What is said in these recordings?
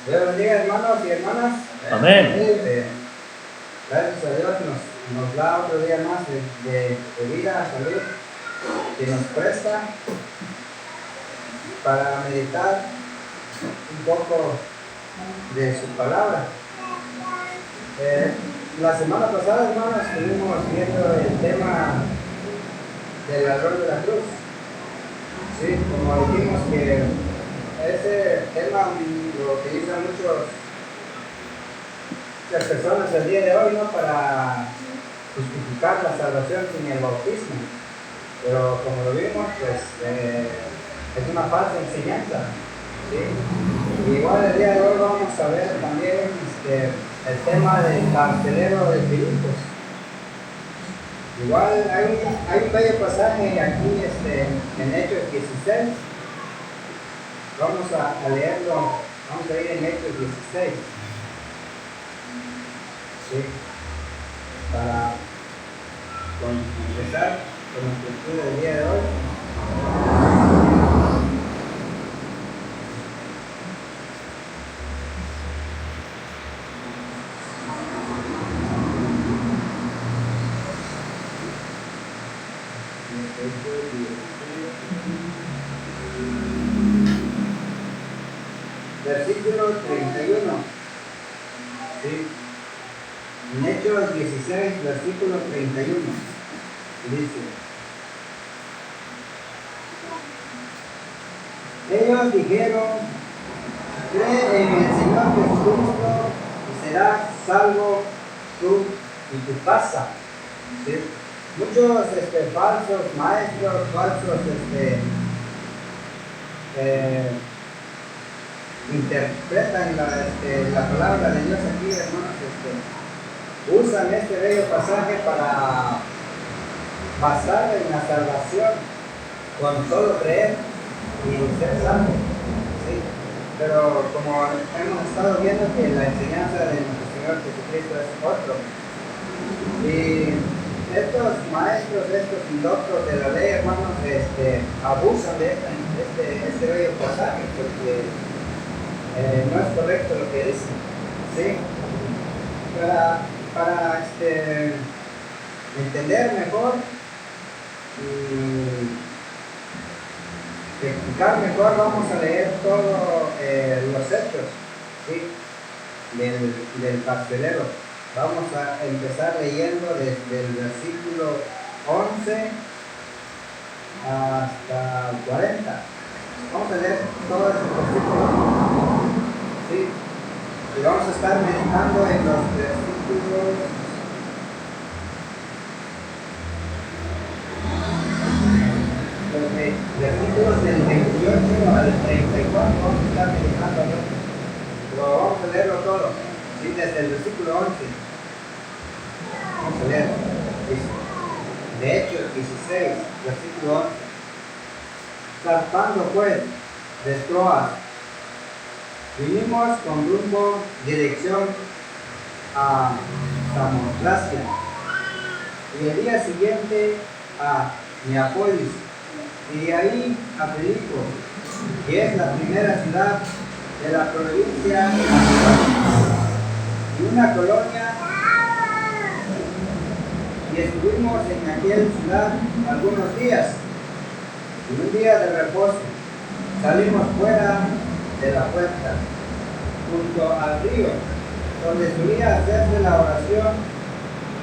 Dios bendiga, hermanos y hermanas. Amén. Gracias a Dios nos da otro día más de vida, salud, que nos presta para meditar un poco de su palabra. La semana pasada, hermanos, estuvimos viendo el tema del ladrón de la cruz. Sí, como dijimos que ese tema lo utilizan muchas personas el día de hoy, ¿no? Para justificar la salvación sin el bautismo. Pero como lo vimos, pues es una falsa enseñanza. ¿Sí? Y igual el día de hoy vamos a ver también el tema del carcelero de Filipos. Igual hay un bello pasaje aquí en Hechos 16. Vamos a leerlo, vamos a ir en Hechos 16. ¿Sí? Para empezar con nuestro estudio del día de hoy. Versículo 31. ¿Sí? En Hechos 16, versículo 31. Dice: ellos dijeron: cree en el Señor Jesucristo y serás salvo tú y tu casa. ¿Sí? Muchos falsos maestros, falsos interpretan la palabra de Dios aquí, hermanos. Usan este bello pasaje para basar en la salvación con solo creer y ser salvo. ¿Sí? Pero como hemos estado viendo que la enseñanza de nuestro Señor Jesucristo es otro. Y estos maestros, estos indoctos de la ley, hermanos, abusan de este bello pasaje porque no es correcto lo que dicen. ¿Sí? Para entender mejor y explicar mejor, vamos a leer todos los hechos, ¿sí? del carcelero. Vamos a empezar leyendo desde el versículo 11 hasta 40. Vamos a leer todos esos versículos, ¿sí? Y vamos a estar meditando en los versículos del 28 al 34. Vamos a estar meditando, ¿no? Pero vamos a leerlo todo, ¿sí? Desde el versículo 11. Vamos a leer. De Hechos 16, versículo 11. Zarpando pues de Troas, vinimos con rumbo dirección a Samotracia y el día siguiente a Neapolis y de ahí a Filipos, que es la primera ciudad de la provincia y una colonia, y estuvimos en aquella ciudad algunos días. Y un día de reposo salimos fuera de la puerta, junto al río, donde solía hacerse la oración,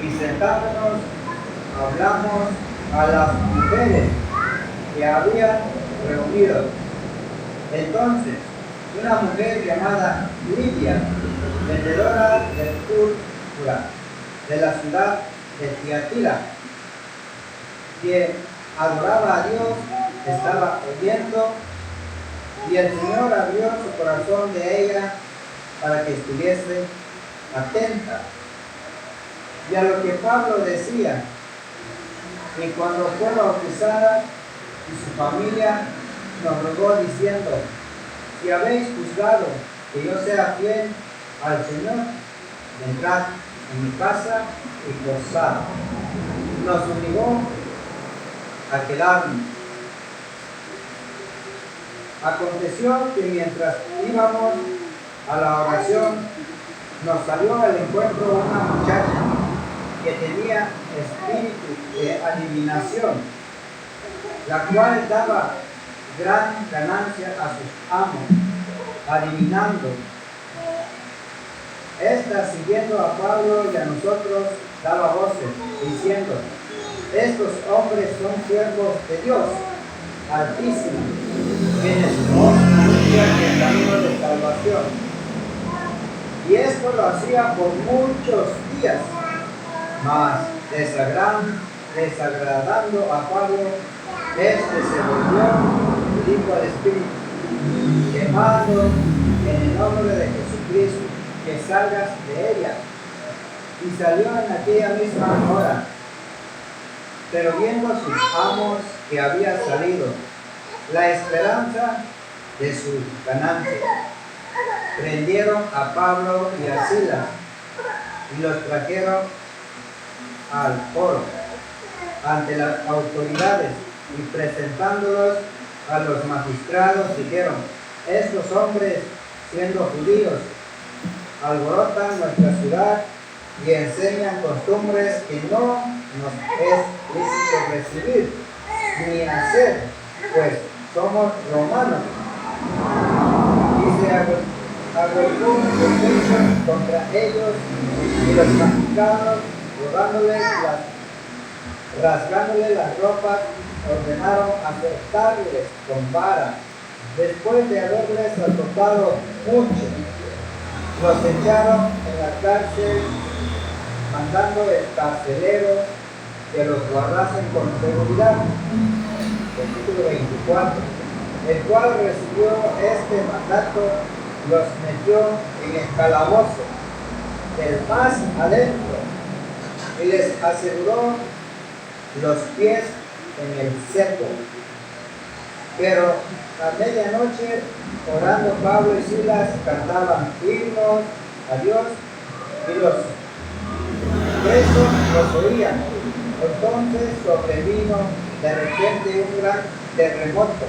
y sentándonos hablamos a las mujeres que habían reunido. Entonces una mujer llamada Lidia, vendedora de púrpura de la ciudad de Tiatira, que adoraba a Dios, estaba oyendo, y el Señor abrió su corazón de ella para que estuviese atenta y a lo que Pablo decía. Y cuando fue bautizada y su familia, nos rogó diciendo: si habéis juzgado que yo sea fiel al Señor, entrad en mi casa y gozad. Nos obligó a quedarnos. Aconteció que mientras íbamos a la oración, nos salió al encuentro una muchacha que tenía espíritu de adivinación, la cual daba gran ganancia a sus amos, adivinando. Esta, siguiendo a Pablo y a nosotros, daba voces, diciendo: estos hombres son siervos de Dios Altísimo, quienes nos anuncian el camino de salvación. Y esto lo hacía por muchos días, mas desagradando a Pablo, se volvió y dijo al Espíritu: te mando en el nombre de Jesucristo que salgas de ella. Y salió en aquella misma hora. Pero viendo sus amos que había salido la esperanza de su ganancia, prendieron a Pablo y a Silas y los trajeron al foro ante las autoridades, y presentándolos a los magistrados dijeron: estos hombres, siendo judíos, alborotan nuestra ciudad y enseñan costumbres que no nos es lícito recibir ni hacer, pues somos romanos. Y se agolpó el pecho contra ellos, y los magistrados, rasgándole las ropas, ordenaron azotarles con vara. Después de haberles azotado mucho, los echaron en la cárcel, mandando el carcelero que los guardasen con seguridad. Versículo 24. El cual recibió este mandato, los metió en el calabozo, del más adentro, y les aseguró los pies en el cepo. Pero a medianoche, orando, Pablo y Silas cantaban himnos a Dios, y los presos los oían. Entonces sobrevino de repente un gran terremoto,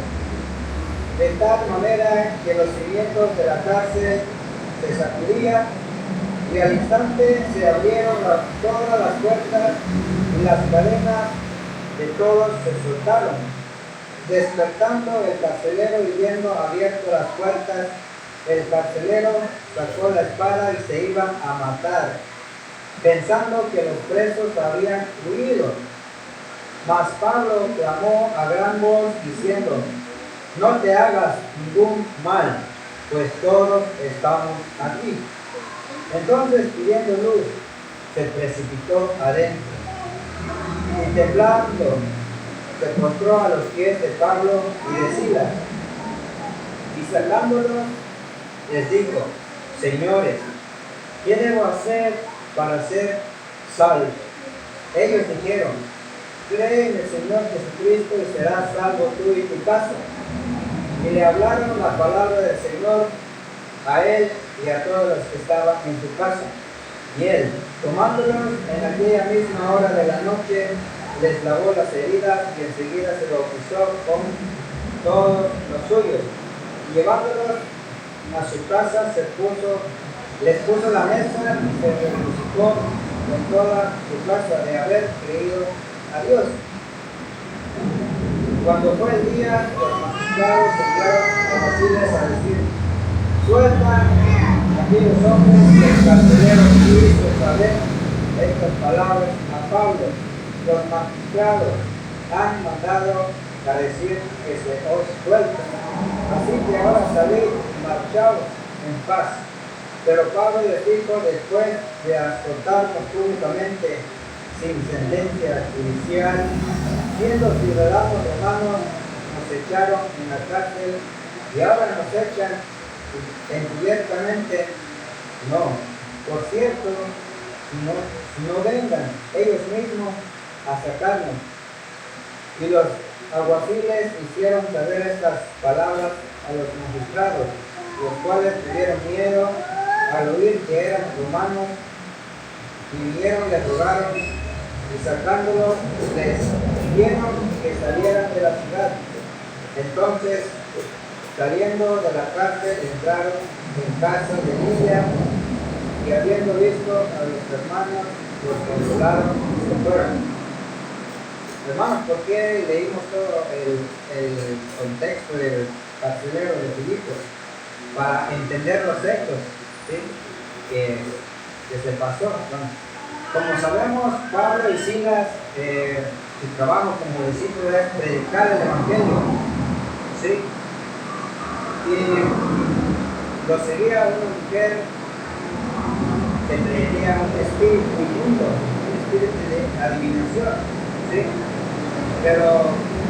de tal manera que los cimientos de la cárcel se sacudían, y al instante se abrieron todas las puertas, y las cadenas de todos se soltaron. Despertando el carcelero y viendo abiertas las puertas, el carcelero sacó la espada y se iban a matar, pensando que los presos habían huido. Mas Pablo clamó a gran voz diciendo: no te hagas ningún mal, pues todos estamos aquí. Entonces, pidiendo luz, se precipitó adentro, y temblando se postró a los pies de Pablo y de Silas, y sacándolos les dijo: señores, ¿qué debo hacer para ser salvo? Ellos dijeron: cree en el Señor Jesucristo y serás salvo tú y tu casa. Y le hablaron la palabra del Señor a él y a todos los que estaban en su casa. Y él, tomándolos en aquella misma hora de la noche, les lavó las heridas, y enseguida se bautizó con todos los suyos. Y llevándolos a su casa, les puso la mesa y se regocijó con toda su casa de haber creído a Dios. Cuando fue el día, los magistrados enviaron a Basiles a decir: suelta a aquellos hombres. Y el carcelero hizo saber estas palabras a Pablo: los magistrados han mandado a decir que se os suelten, así que ahora salid y marchaos en paz. Pero Pablo les dijo: después de azotarnos públicamente sin sentencia judicial, siendo ciudadanos romanos, nos echaron en la cárcel, y ahora nos echan encubiertamente. No, por cierto, si no vengan ellos mismos a sacarnos. Y los alguaciles hicieron saber estas palabras a los magistrados, los cuales tuvieron miedo al oír que eran romanos, y vinieron, les rogaron, y sacándolos les pidieron que salieran de la ciudad. Entonces, saliendo de la cárcel, entraron en casa de Lidia, y habiendo visto a los hermanos, los consolaron y se fueron. Hermanos, ¿por qué leímos todo el contexto del carcelero de Filipos? Para entender los hechos, ¿sí? que se pasó. Bueno, como sabemos, Pablo y Silas, su trabajo como discípulo es predicar el Evangelio, ¿sí? Y lo seguía una mujer que tenía un espíritu inmundo, un espíritu de adivinación, ¿sí? Pero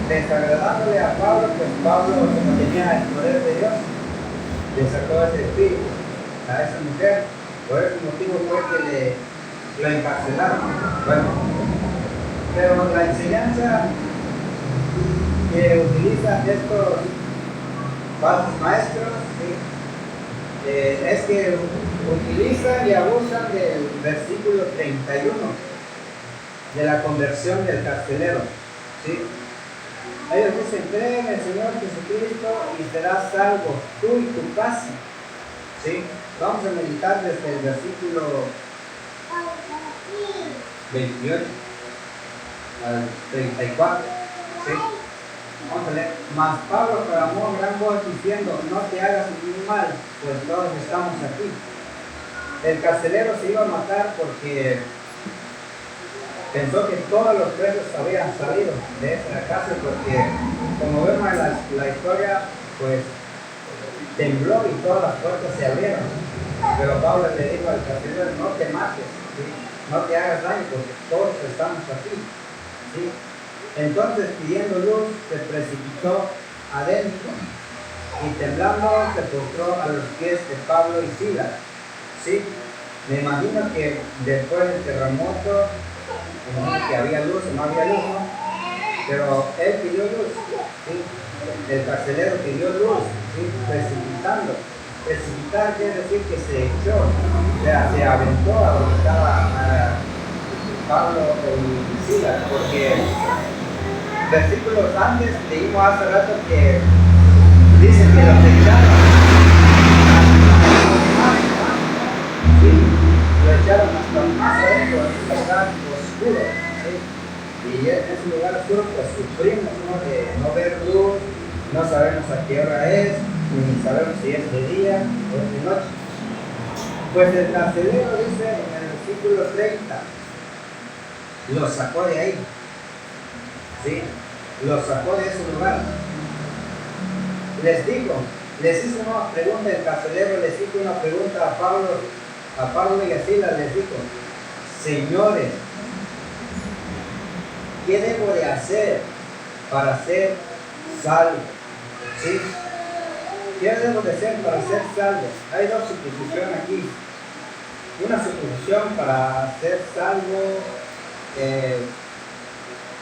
desagradándole a Pablo, pues Pablo, como tenía el poder de Dios, le sacó ese espíritu a esa mujer. Por ese motivo fue que lo encarcelaron. Bueno, pero la enseñanza que utilizan estos falsos maestros, ¿sí? Es que utilizan y abusan del versículo 31 de la conversión del carcelero, ¿sí? Ellos dicen: cree en el Señor Jesucristo y serás salvo, tú y tu casa, ¿sí? Vamos a meditar desde el versículo 28 al 34, ¿sí? Vamos a leer. Mas Pablo clamó en gran voz diciendo: no te hagas ningún mal, pues todos estamos aquí. El carcelero se iba a matar porque pensó que todos los presos habían salido de esa cárcel, porque como vemos en la historia, pues tembló y todas las puertas se abrieron. Pero Pablo le dijo al carcelero: no te mates, ¿sí? No te hagas daño, porque todos estamos aquí, ¿sí? Entonces, pidiendo luz, se precipitó adentro y temblando se postró a los pies de Pablo y Silas, ¿sí? Me imagino que después del terremoto, que había luz o no había luz, ¿no? Pero él pidió luz, ¿sí? El carcelero pidió luz, ¿sí? Precipitando. Precipitar quiere decir que se echó, o sea, se aventó a donde estaba Pablo y Silas, porque versículos antes leímos hace rato que dice que los echaron, ¿sí? Lo echaron hasta más adentro, en un lugar oscuro, ¿sí? Y en ese lugar oscuro pues sufrimos, ¿no? De no ver luz, no sabemos a qué hora es, ni sabemos si es de día o es de noche. Pues el carcelero dice en el versículo 30, lo sacó de ahí, ¿sí? Lo sacó de ese lugar. Les hizo una pregunta, el carcelero les hizo una pregunta a Pablo y a Silas, les dijo: señores, ¿qué debo de hacer para ser salvo? ¿Sí? ¿Qué debo de hacer para ser salvo? Hay dos suposiciones aquí. Una suposición para ser salvo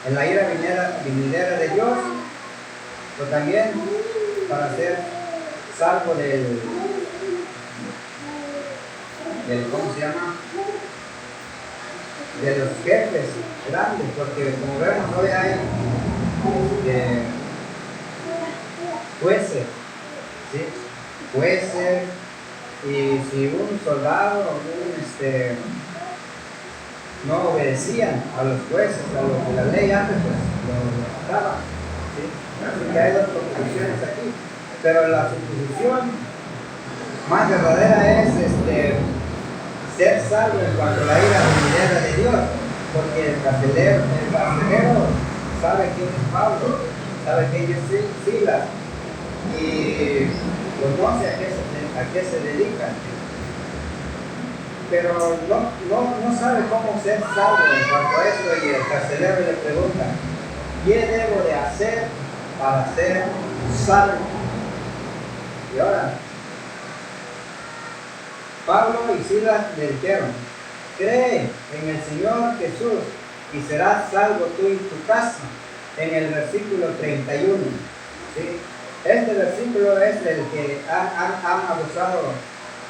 en la ira venidera de Dios, o también para ser salvo del ¿cómo se llama? De los jefes grandes, porque como vemos hoy hay jueces, ¿sí? Jueces, y si un soldado no obedecían a los jueces, a lo que la ley antes, pues lo mataban, ¿sí? Así que hay dos suposiciones aquí, pero la suposición más verdadera es ser salvo en cuanto a la ira venidera de Dios, porque el carcelero sabe quién es Pablo, sabe quién es Silas, y conoce a qué se dedican, pero no sabe cómo ser salvo en cuanto a eso, y el carcelero le pregunta: ¿qué debo de hacer para ser salvo? Y ahora Pablo y Silas le dijeron: cree en el Señor Jesús y serás salvo tú y tu casa, en el versículo 31, ¿sí? Este versículo es el que han abusado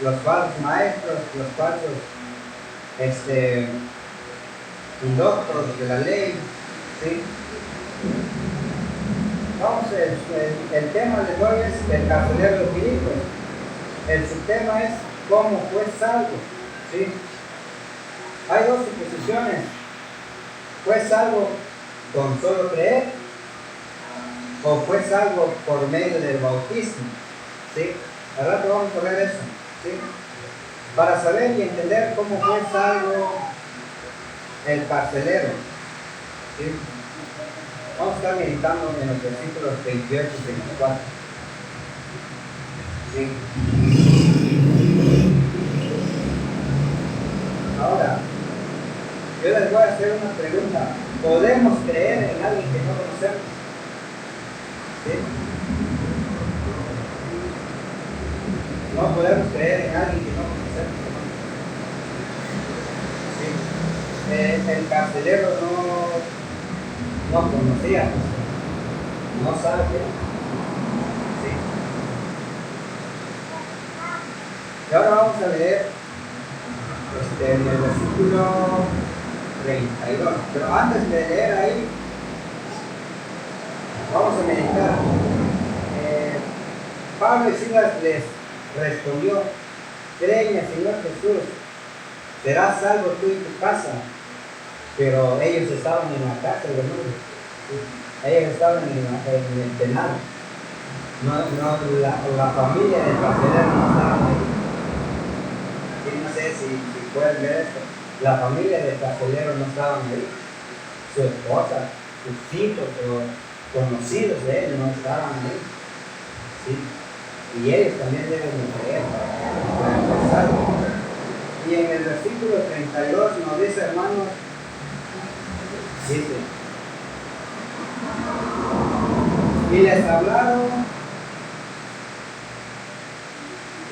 los falsos maestros, los falsos doctores de la ley, ¿sí? Entonces, el tema de hoy es el carcelero de Filipos. El subtema es cómo fue salvo, ¿sí? Hay dos suposiciones. ¿Fue salvo con solo creer o fue salvo por medio del bautismo? ¿Sí? Al rato vamos a ver eso, ¿sí? Para saber y entender cómo fue salvo el carcelero, ¿sí? Vamos a estar meditando en los versículos 28 y 24. ¿Sí? Ahora, yo les voy a hacer una pregunta. ¿Podemos creer en alguien que no conocemos? ¿Sí? No podemos creer en alguien que no conocemos. ¿Sí? El carcelero no conocía, no sabe qué. ¿Sí? Y ahora vamos a leer en el versículo 32. Pero antes de leer ahí, vamos a meditar. Pablo y Silas les respondió: cree en el Señor Jesús, serás salvo tú y tu casa. Pero ellos estaban en la cárcel de Número. Ellos estaban en el penal. La familia del carcelero no estaba ahí. Sí, no sé si pueden ver esto. La familia del carcelero no estaban ahí. Su esposa, sus hijos o conocidos de él no estaban ahí. ¿Sí? Y ellos también deben de creer para empezar. Y en el versículo 32 nos dice, hermanos, dice: y les hablaron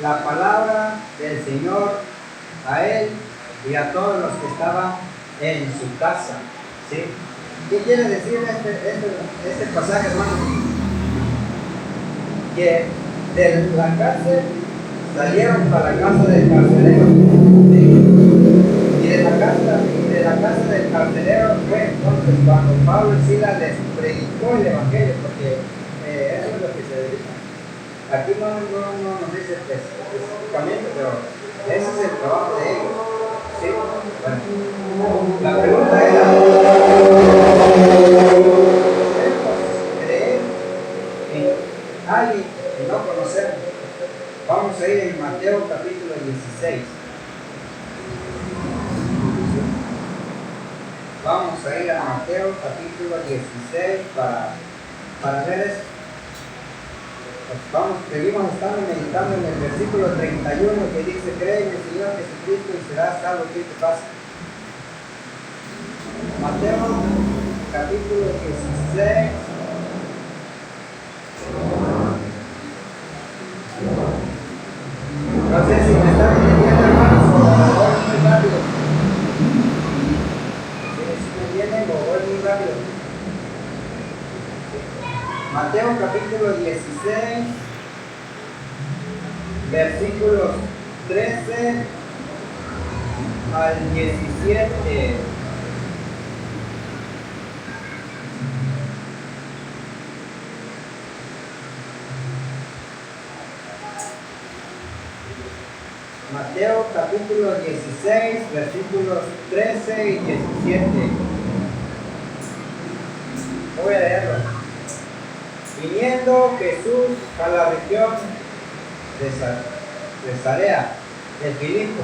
la palabra del Señor a él y a todos los que estaban en su casa. ¿Sí? ¿Qué quiere decir este pasaje, hermano? Que de la cárcel salieron para la casa del carcelero. ¿Sí? Y de la casa del carcelero fue entonces cuando Pablo y Silas les predicó el evangelio, porque eso es lo que se dedica. Aquí no nos dice específicamente, pero ese es el trabajo de ellos. ¿Sí? Bueno, la pregunta era: ¿podemos creer en alguien que no conocemos? Vamos a ir en Mateo capítulo 16. Vamos a ir a Mateo capítulo 16 para ver esto. Seguimos estando meditando en el versículo 31 que dice: cree en el Señor Jesucristo y serás salvo tú y tu casa. Mateo capítulo 16. No sé si me están entendiendo, hermanos, o voy muy rápido. Si me entienden, o voy muy rápido. Mateo capítulo 16, versículos 13 al 17. Mateo capítulo 16, versículos 13 y 17. Voy a leerlo. Viniendo Jesús a la región de Cesarea de Filipo,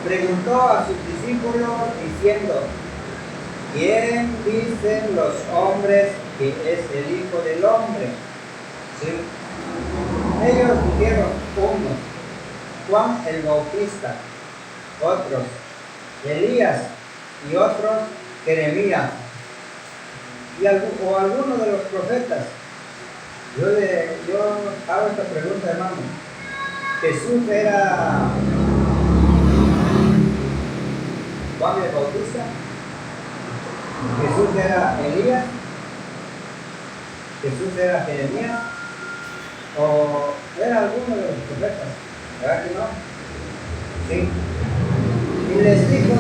preguntó a sus discípulos diciendo: ¿quién dicen los hombres que es el Hijo del Hombre? ¿Sí? Ellos dijeron: unos, Juan el Bautista; otros, Elías; y otros, Jeremías, o alguno de los profetas. Yo hago esta pregunta, hermano. ¿Jesús era Juan el Bautista? ¿Jesús era Elías? ¿Jesús era Jeremías? ¿O era alguno de los profetas? ¿Verdad que no? Sí. Y les dijo: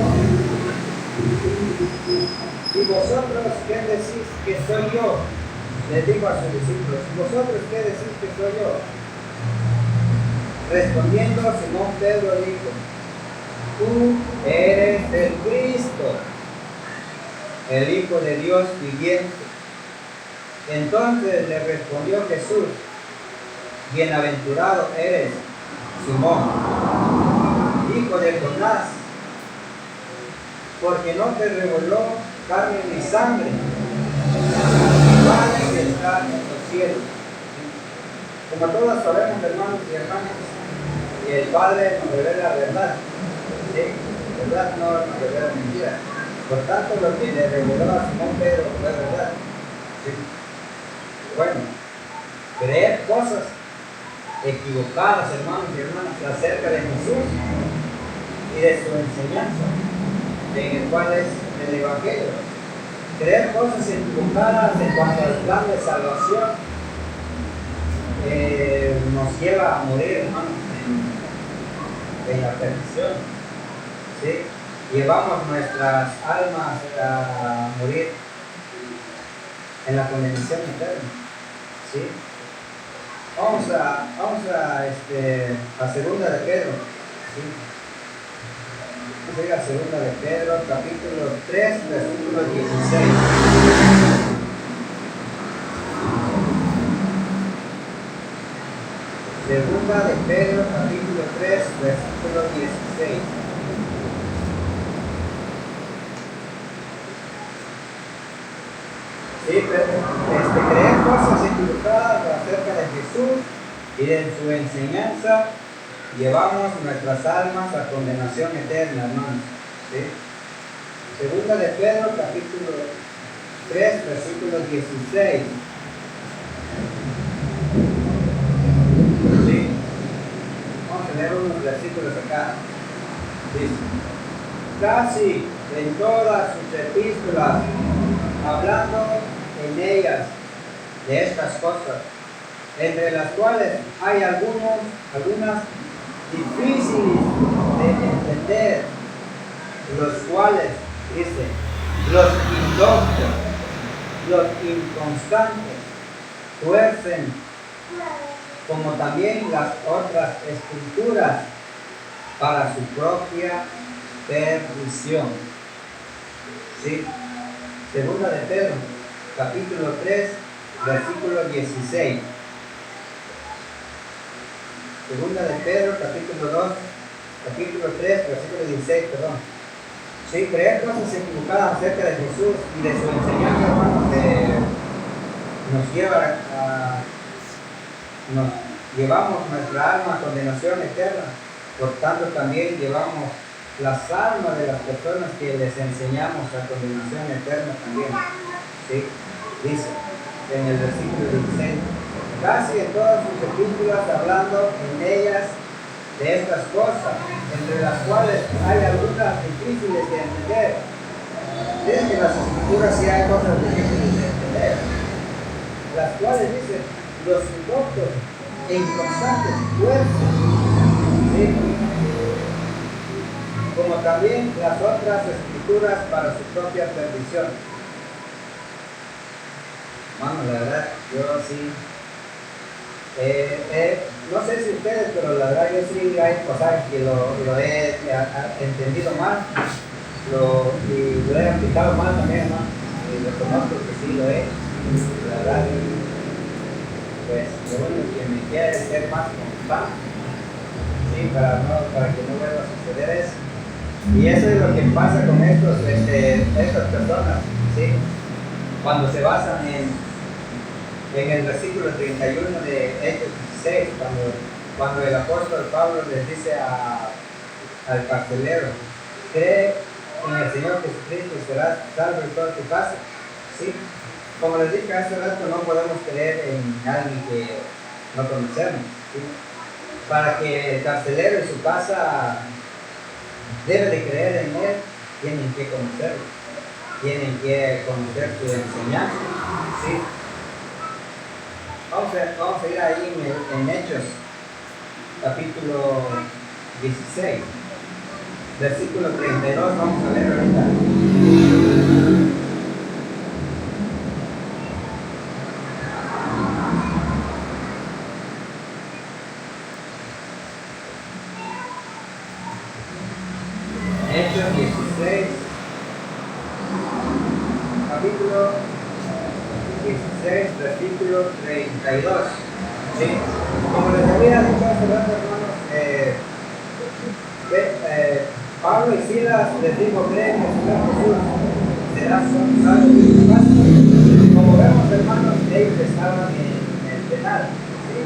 ¿y vosotros qué decís que soy yo? Les dijo a sus discípulos: ¿y vosotros qué decís que soy yo? Respondiendo, Simón Pedro dijo: tú eres el Cristo, el Hijo de Dios viviente. Entonces le respondió Jesús: bienaventurado eres, Simón, hijo de Jonás, porque no te reveló carne ni sangre, mi Padre que está en los cielos. Como todos sabemos, hermanos y hermanas, y el Padre nos revela la verdad, ¿sí? Verdad no nos revela mentira. Por tanto, lo que le reveló a Simón Pedro fue verdad, ¿sí? Bueno, creer cosas equivocadas, hermanos y hermanas, acerca de Jesús y de su enseñanza, en el cual es el Evangelio. Creer cosas equivocadas en cuanto al plan de salvación nos lleva a morir, hermanos, en la perdición, ¿sí? Llevamos nuestras almas a morir en la condenación eterna, ¿sí? Vamos a segunda de Pedro, ¿sí? Vamos a ir a segunda de Pedro, capítulo 3, versículo 16. Segunda de Pedro, capítulo 3, versículo 16. Sí, creer cosas equivocadas acerca de Jesús y de su enseñanza, llevamos nuestras almas a condenación eterna, hermanos. ¿Sí? Segunda de Pedro, capítulo 3, versículo 16. ¿Sí? Vamos a leer unos versículos acá. Dice: casi en todas sus epístolas, hablando en ellas de estas cosas, entre las cuales hay algunas difíciles de entender, los cuales, dice, los indoctos, los inconstantes, tuercen, como también las otras escrituras, para su propia perdición. ¿Sí? Segunda de Pedro, capítulo 3, versículo 16. Segunda de Pedro, capítulo 3, versículo 16, perdón. Sí, creer cosas equivocadas acerca de Jesús y de su enseñanza, hermanos, nos llevamos nuestra alma a condenación eterna. Por tanto, también llevamos las almas de las personas que les enseñamos a condenación eterna también. ¿Sí? Dice en el versículo 16: casi en todas sus epístolas, hablando en ellas de estas cosas, entre las cuales hay algunas difíciles de entender. Dice que en las escrituras sí hay cosas difíciles de entender, las cuales dicen los indoctos e inconstantes tuercen, ¿sí? Como también las otras escrituras para su propia perdición. Hermano, la verdad, yo sí, no sé si ustedes, pero la verdad yo sí hay cosas que lo he entendido mal, y lo he aplicado mal también, hermano, y reconozco que sí lo he, la verdad. Pues lo único que me quiere es ser más constante, ¿sí? Para que no vuelva a suceder eso. Y eso es lo que pasa con estas personas, ¿sí? Cuando se basan en el versículo 31 de Hechos 16, cuando el apóstol Pablo les dice al carcelero: cree en el Señor Jesucristo y serás salvo en toda tu casa, ¿sí? Como les dije hace rato, no podemos creer en alguien que no conocemos, ¿sí? Para que el carcelero y su casa debe de creer en él, tienen que conocerlo, tienen que conocer su enseñanza, ¿sí? Vamos a ir ahí en Hechos, capítulo 16, versículo 32, vamos a leer ahorita. Hechos 16, capítulo 16, versículo 32. ¿Sí? Como les había dicho hace rato, hermanos, Pablo y Silas les dijo: creen en el Señor Jesús, serás salvo de tu casa. Como vemos, hermanos, ellos estaban en el penal, ¿sí?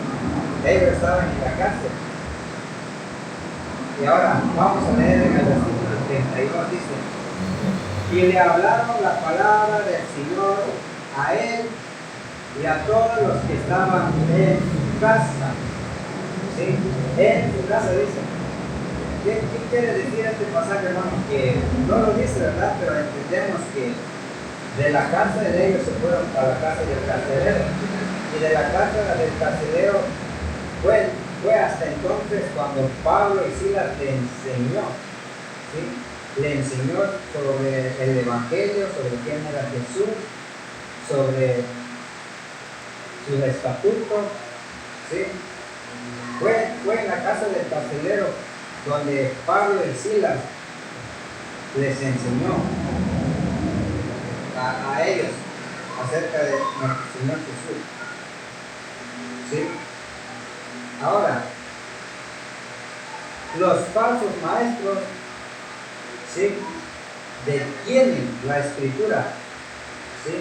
Ellos estaban en la cárcel. Y ahora vamos a leer en el versículo 32, dice: y le hablaron la palabra del Señor a él y a todos los que estaban en su casa. ¿Sí? En su casa, dice. ¿Qué quiere decir este pasaje, hermano? Que no lo dice, ¿verdad? Pero entendemos que de la casa de ellos se fueron a la casa del carcelero. Y de la casa del carcelero fue hasta entonces cuando Pablo y Silas le enseñó. ¿Sí? Le enseñó sobre el Evangelio, sobre quién era Jesús, sobre sus estatutos. ¿Sí? Fue en la casa del carcelero donde Pablo y Silas les enseñó a ellos acerca de nuestro Señor Jesús. ¿Sí? Ahora, los falsos maestros, ¿sí?, detienen la escritura, ¿sí?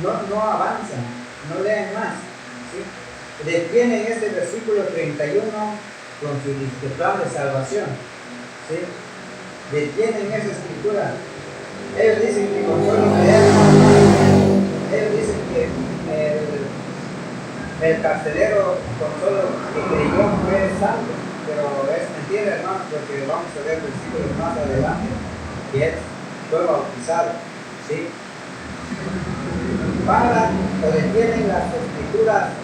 No avanzan, no leen más, ¿sí? Detienen este versículo 31 con su plan de salvación, ¿sí? Detienen esa escritura. Ellos dicen que con solo leer, ellos dicen que el carcelero con solo que creyó fue salvo, pero es mentira, hermano, porque vamos a ver versículos más adelante que él fue bautizado, ¿sí? Paran o detienen las escrituras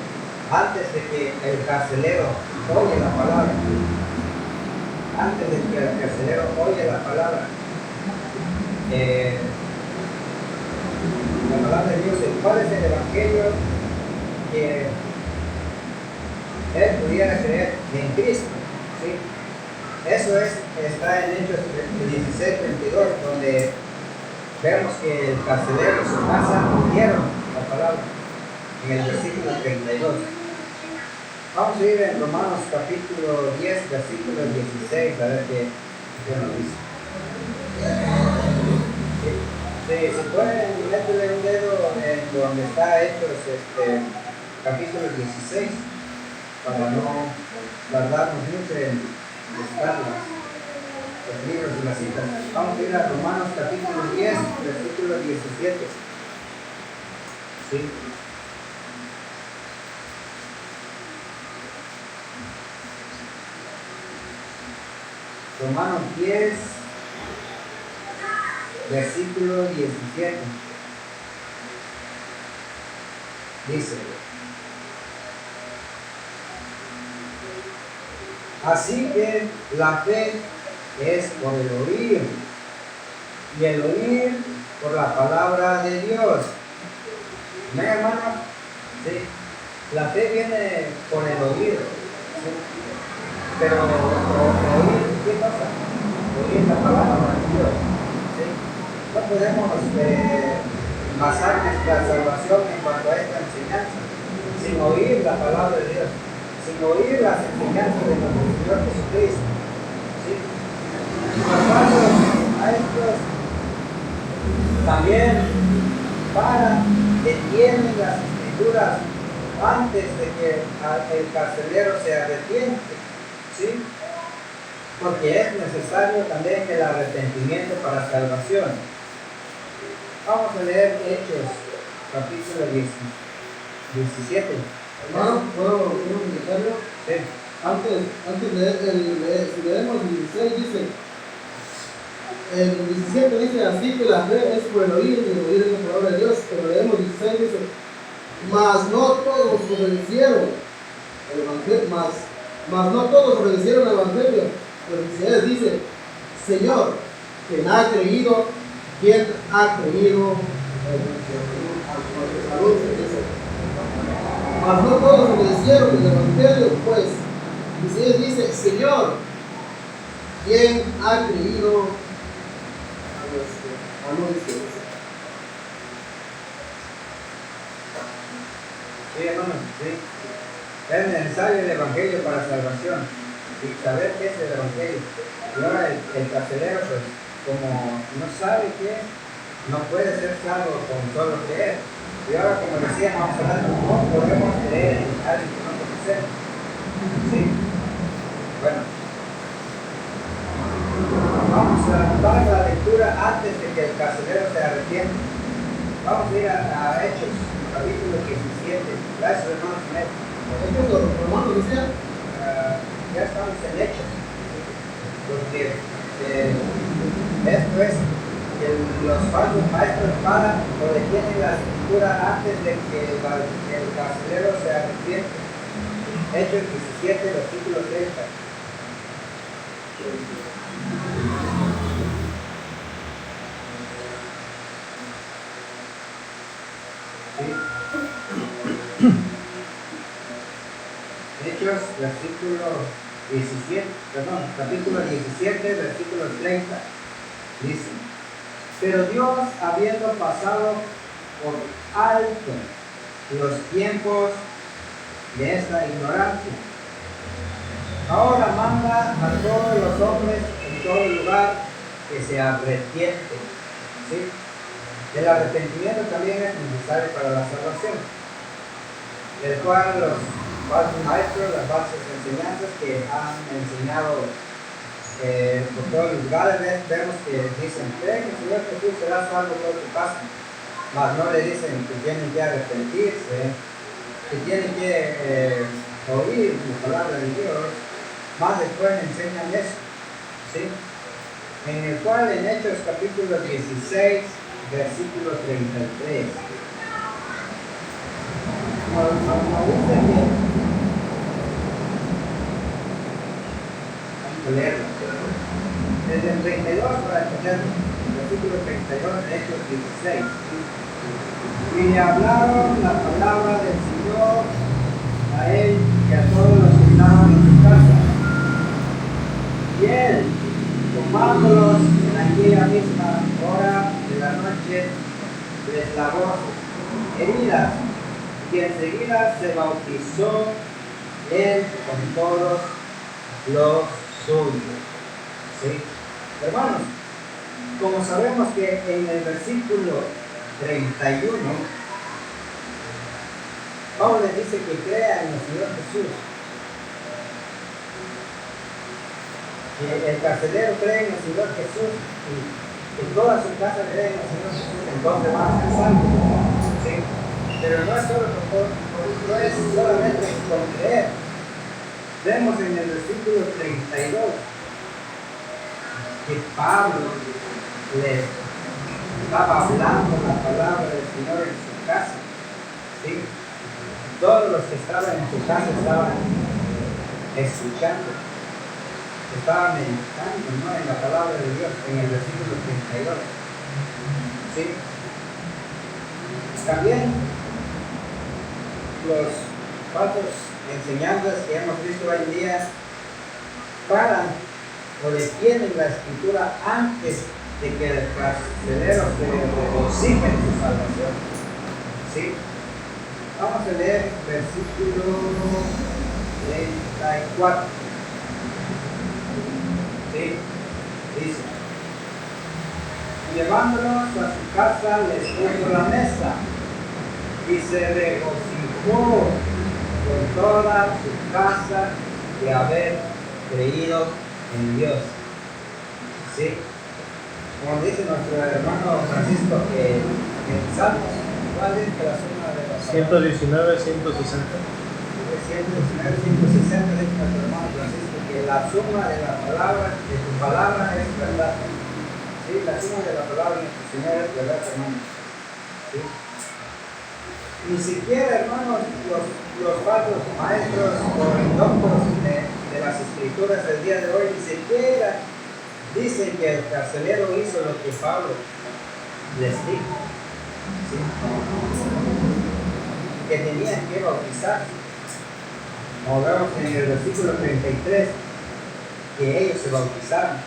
antes de que el carcelero oye la palabra. Antes de que el carcelero oye la palabra. La palabra de Dios, ¿cuál es el evangelio que él pudiera creer en Cristo? ¿Sí? Eso está en Hechos 16:22, donde vemos que el carcelero y su casa oyeron la palabra, en el versículo 32. Vamos a ir en Romanos capítulo 10, versículo 16, a ver qué nos dice. Si pueden meterle un dedo en donde está Hechos capítulo 16, para no guardarnos mucho en buscar los libros y las citas. Vamos a ir a Romanos capítulo 10, versículo 17. ¿Sí? Romanos 10, versículo 17. Dice: así que la fe es por el oír, y el oír por la palabra de Dios. ¿No, hermano? Sí. La fe viene por el oír, ¿sí? Pero oír, ¿qué pasa? Oír la palabra de Dios, ¿sí? No podemos basar nuestra salvación en cuanto a esta enseñanza sin oír la palabra de Dios, sin oír las enseñanzas de nuestro Señor Jesucristo, ¿sí? Los falsos maestros también detienen las escrituras antes de que el carcelero se arrepiente, ¿sí? Porque es necesario también el arrepentimiento para salvación. Vamos a leer Hechos capítulo 17. Hermano, ¿puedo comenzarlo? Sí. Antes de si leemos el 16, dice, el 17 dice: así que la fe es por el oír, y el oír es la palabra de Dios. Pero leemos 16, dice: mas no todos obedecieron el evangelio, mas no todos obedecieron el evangelio. El 16 dice: Señor, ¿quién ha creído? ¿Quién ha creído? Salud, dice. Mas no todos obedecieron el evangelio, pues. 16 dice: Señor, ¿Quién ha creído a nuestro amor y Dios? Sí, hermanos, sí. Es necesario el Evangelio para salvación y saber qué es el Evangelio. Y ahora el carcelero, pues, como no sabe qué es, no puede ser salvo con solo creer. Y ahora, como decía, vamos a hablar de cómo podemos creer en alguien que no conocemos. ¿Sí? Bueno, vamos a dar la lectura antes de que el carcelero se arrepienta. Vamos a ir a Hechos, capítulo 17. Gracias, hermanos. ¿Esto es lo romano decía? Ya estamos en Hechos. Porque esto es que los falsos maestros paran o detienen la escritura antes de que el carcelero se arrepiente. Hechos 17, versículo 30. Hechos, capítulo 17, versículo 30, dice: pero Dios, habiendo pasado por alto los tiempos de esta ignorancia, ahora manda a todos los hombres en todo lugar que se arrepienten. ¿Sí? El arrepentimiento también es necesario para la salvación, el cual los falsos maestros, las falsas enseñanzas que han enseñado por todos los lugares, vemos que dicen: creen que el Señor Jesús será salvo por tu casa, mas no le dicen que tienen que arrepentirse, que tienen que oír la palabra de Dios, más después enseñan eso, ¿sí? En el cual en Hechos capítulo 16, versículo 33, nos dice que leerlo. Desde el 32 para entenderlo, versículo 32 de Hechos 16. Y le hablaron la palabra del Señor a él y a todos los que estaban en su casa. Y él, tomándolos en aquella misma hora de la noche, les lavó heridas, y enseguida se bautizó él con todos los suyos. ¿Sí? Hermanos, como sabemos que en el versículo 31, Pablo le dice que crea en el Señor Jesús. Que el carcelero cree en el Señor Jesús y que toda su casa cree en el Señor Jesús, entonces van a ser salvos. ¿Sí? Pero no es solamente con creer. Vemos en el versículo 32 que Pablo les estaba hablando la palabra del Señor en su casa. ¿Sí? Todos los que estaban en su casa estaban escuchando, estaban meditando, ¿no?, en la palabra de Dios, en el versículo 32. ¿Sí? También los falsos enseñanzas que hemos visto hoy en día paran o detienen la escritura antes de que el carcelero se regocije en su salvación. ¿Sí? Vamos a leer versículo 34. ¿Sí? Dice: llevándolos a su casa les puso la mesa y se regocijó con toda su casa de haber creído en Dios. ¿Sí? Como dice nuestro hermano Francisco, que en Salmos, ¿cuál es la suma de los 119, 160. 119, 160 dice nuestro hermano Francisco, que la suma de la palabra, de tu palabra es verdad. ¿Sí? La suma de la palabra de nuestro Señor es verdad, hermano. ¿Sí? Ni siquiera, hermanos, los falsos maestros o doctores de las escrituras del día de hoy, ni siquiera dicen que el carcelero hizo lo que Pablo les dijo. ¿Sí? Que tenían que bautizar. Como vemos en el versículo 33, que ellos se bautizaron.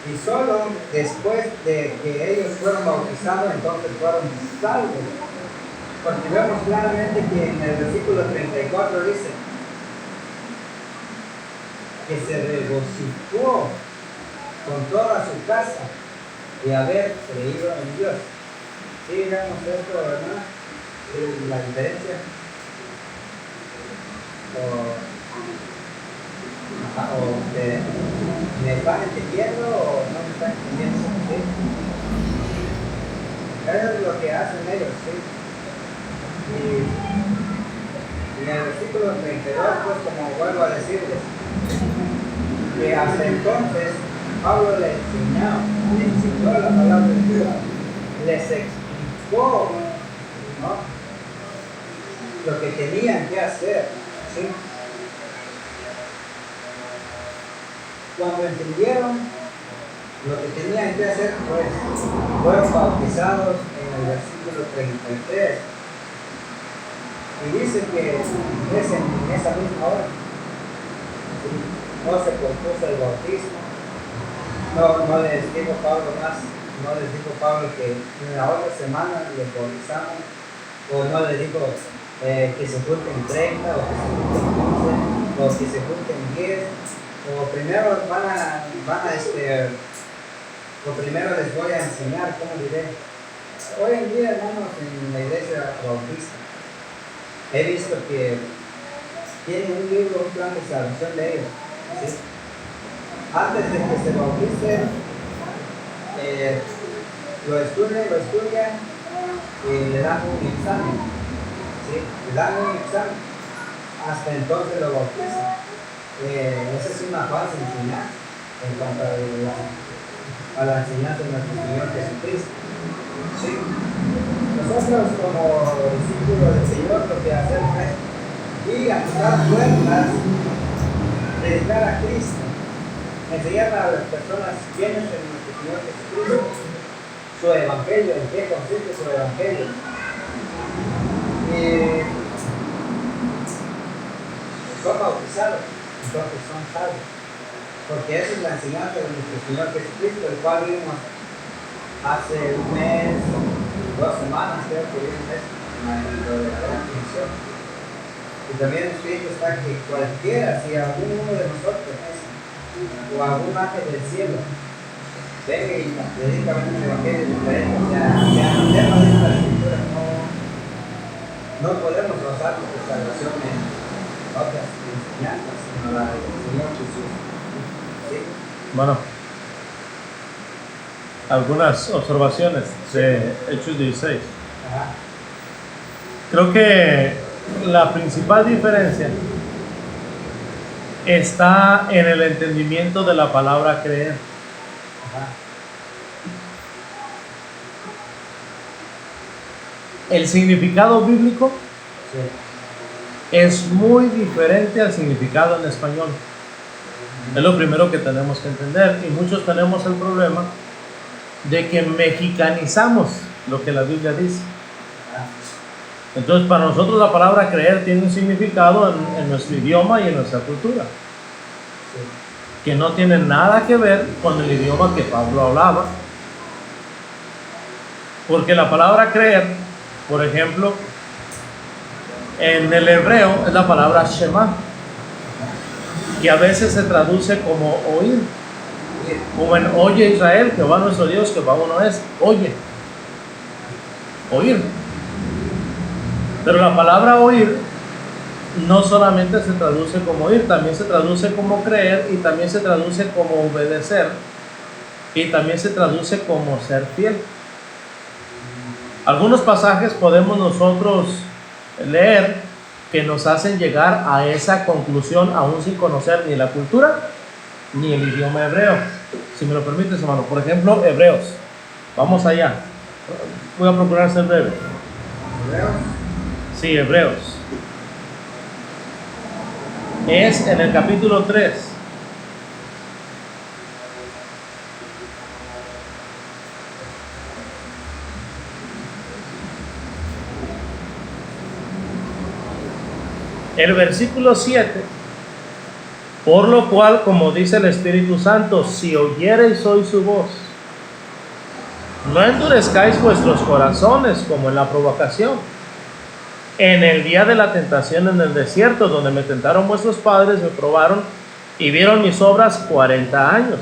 Y solo después de que ellos fueron bautizados, entonces fueron salvos. Porque vemos claramente que en el versículo 34 dice que se regocijó con toda su casa de haber creído en Dios. ¿Sí vemos esto, verdad? ¿Sí, la diferencia? ¿Me están entendiendo o no me están entendiendo? ¿Sí? Eso es lo que hacen ellos, ¿sí? Y en el versículo 32, pues como vuelvo a decirles, que hasta entonces Pablo les enseñó la palabra de Dios, les explicó, ¿no?, lo que tenían que hacer, ¿sí? Cuando entendieron lo que tenían que hacer, pues fueron bautizados en el versículo 33. Y dice que es en esa misma hora. ¿Sí? No se pospuso el bautismo. No les dijo Pablo que en la otra semana les bautizamos. O no les dijo que se junten 30 o que se junten 15 o que se junten 10. O primero o primero les voy a enseñar cómo diré. Hoy en día, hermanos, en la iglesia bautista, he visto que tienen un libro, un plan de salvación de ellos, ¿sí? Antes de que se bauticen, lo estudian y le dan un examen, ¿sí? Le dan un examen, hasta entonces lo bautizan. Esa es una falsa enseñanza en cuanto a la enseñanza de nuestro Señor Jesucristo, ¿sí? Nosotros como discípulos del Señor lo que hacemos es ir a tocar puertas, predicar a Cristo, enseñar a las personas quién es nuestro Señor Jesucristo, su evangelio, en qué consiste su evangelio. Y son bautizados, entonces son salvos, porque esa es la enseñanza de nuestro Señor Jesucristo, el cual vimos hace un mes, 2 semanas, creo que vimos esto, en lo de la gran comisión. Y también el Espíritu está que cualquiera, si alguno de nosotros o algún ángel del cielo venga y nos predica un evangelio diferente, o sea, el tema de esta escritura no podemos basar nuestra salvación en otras enseñanzas, sino la del Señor Jesús. ¿Sí? Bueno, algunas observaciones de Hechos 16. Ajá. Creo que la principal diferencia está en el entendimiento de la palabra creer. Ajá. El significado bíblico Sí. es muy diferente al significado en español. Es lo primero que tenemos que entender, y muchos tenemos el problema de que mexicanizamos lo que la Biblia dice. Entonces, para nosotros la palabra creer tiene un significado en nuestro idioma y en nuestra cultura, que no tiene nada que ver con el idioma que Pablo hablaba. Porque la palabra creer, por ejemplo, en el hebreo es la palabra Shema, que a veces se traduce como oír, como en oye Israel, Jehová nuestro Dios, Jehová uno es. Oye, oír. Pero la palabra oír no solamente se traduce como oír, también se traduce como creer, y también se traduce como obedecer, y también se traduce como ser fiel. Algunos pasajes podemos nosotros leer que nos hacen llegar a esa conclusión aún sin conocer ni la cultura ni el idioma hebreo. Si me lo permites, hermano, por ejemplo, Hebreos. Vamos allá. Voy a procurar ser breve. ¿Hebreos? Sí, Hebreos. Es en el capítulo 3. El versículo 7 Por lo cual, como dice el Espíritu Santo, si oyereis hoy su voz, no endurezcáis vuestros corazones como en la provocación, en el día de la tentación en el desierto, donde me tentaron vuestros padres, me probaron y vieron mis obras 40 años.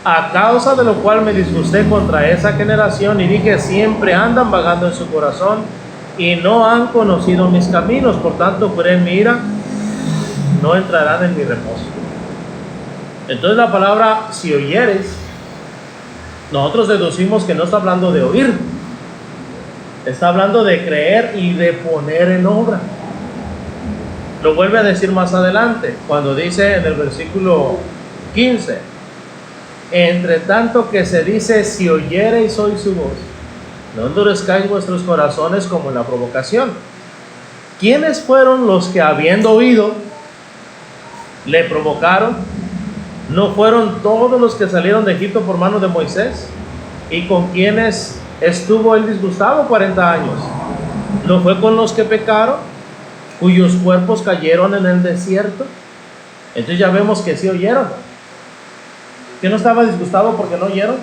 A causa de lo cual me disgusté contra esa generación y dije, siempre andan vagando en su corazón y no han conocido mis caminos, por tanto juré en mi ira, no entrarán en mi reposo. Entonces la palabra si oyeres, nosotros deducimos que no está hablando de oír, está hablando de creer y de poner en obra. Lo vuelve a decir más adelante, cuando dice en el versículo 15, entre tanto que se dice, si oyereis hoy su voz, no endurezcáis vuestros corazones como en la provocación. ¿Quiénes fueron los que habiendo oído le provocaron? ¿No fueron todos los que salieron de Egipto por mano de Moisés? ¿Y con quienes estuvo él disgustado 40 años? ¿No fue con los que pecaron, cuyos cuerpos cayeron en el desierto? Entonces ya vemos que sí oyeron. ¿Que no estaba disgustado porque no oyeron?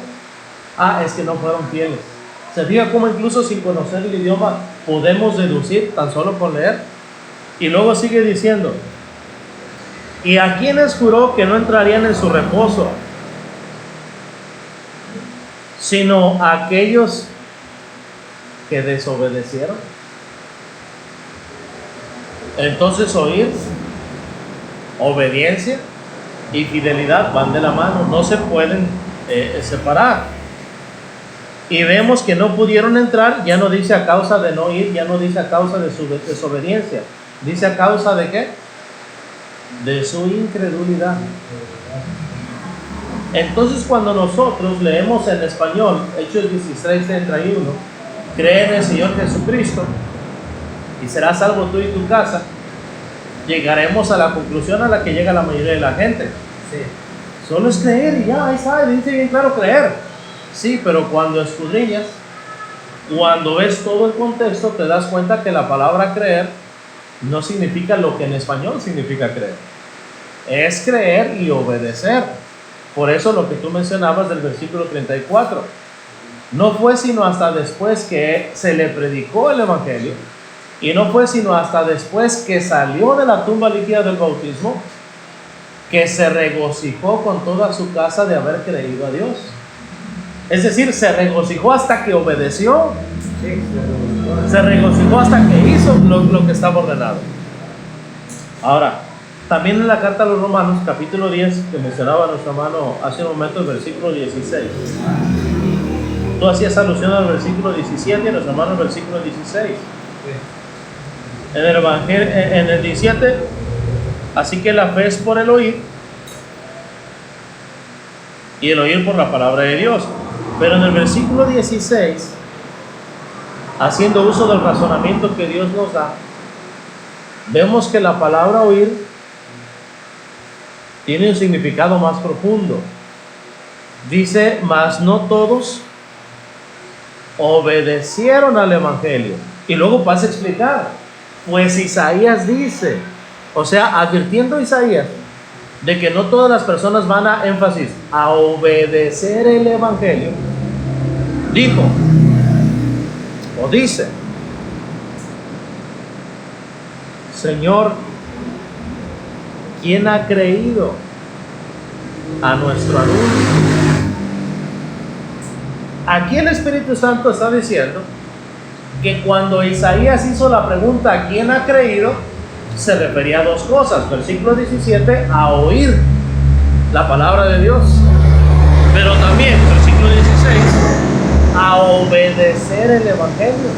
Es que no fueron fieles. Se fija cómo incluso sin conocer el idioma podemos deducir tan solo con leer. Y luego sigue diciendo, ¿y a quienes juró que no entrarían en su reposo? Sino a aquellos que desobedecieron. Entonces oír, obediencia y fidelidad van de la mano, no se pueden separar. Y vemos que no pudieron entrar, ya no dice a causa de no ir, ya no dice a causa de su desobediencia, dice a causa de ¿qué? De su incredulidad. Entonces cuando nosotros leemos en español Hechos 16:31, cree en el Señor Jesucristo y serás salvo tú y tu casa, llegaremos a la conclusión a la que llega la mayoría de la gente. Sí. Solo es creer y ya, ahí está, dice bien claro creer. Sí, pero cuando escudriñas, cuando ves todo el contexto, te das cuenta que la palabra creer no significa lo que en español significa creer. Es creer y obedecer. Por eso lo que tú mencionabas del versículo 34. No fue sino hasta después que se le predicó el Evangelio, y no fue sino hasta después que salió de la tumba líquida del bautismo, que se regocijó con toda su casa de haber creído a Dios. Es decir, se regocijó hasta que obedeció. Sí. Se regocijó hasta que hizo lo que estaba ordenado. Ahora, también en la carta a los Romanos, capítulo 10, que mencionaba nuestro hermano hace un momento, el versículo 16. Tú hacías alusión al versículo 17 y nuestro hermano el versículo 16. En el Evangelio, en el 17, así que la fe es por el oír, y el oír por la palabra de Dios. Pero en el versículo 16, haciendo uso del razonamiento que Dios nos da, vemos que la palabra oír tiene un significado más profundo. Dice, mas no todos obedecieron al Evangelio. Y luego pasa a explicar, pues Isaías dice, o sea, advirtiendo a Isaías de que no todas las personas van a énfasis a obedecer el Evangelio, dijo o dice, Señor, ¿quién ha creído a nuestro anuncio? Aquí el Espíritu Santo está diciendo que cuando Isaías hizo la pregunta ¿quién ha creído?, se refería a dos cosas. Versículo 17, a oír la palabra de Dios, pero también, versículo 16, a obedecer el Evangelio.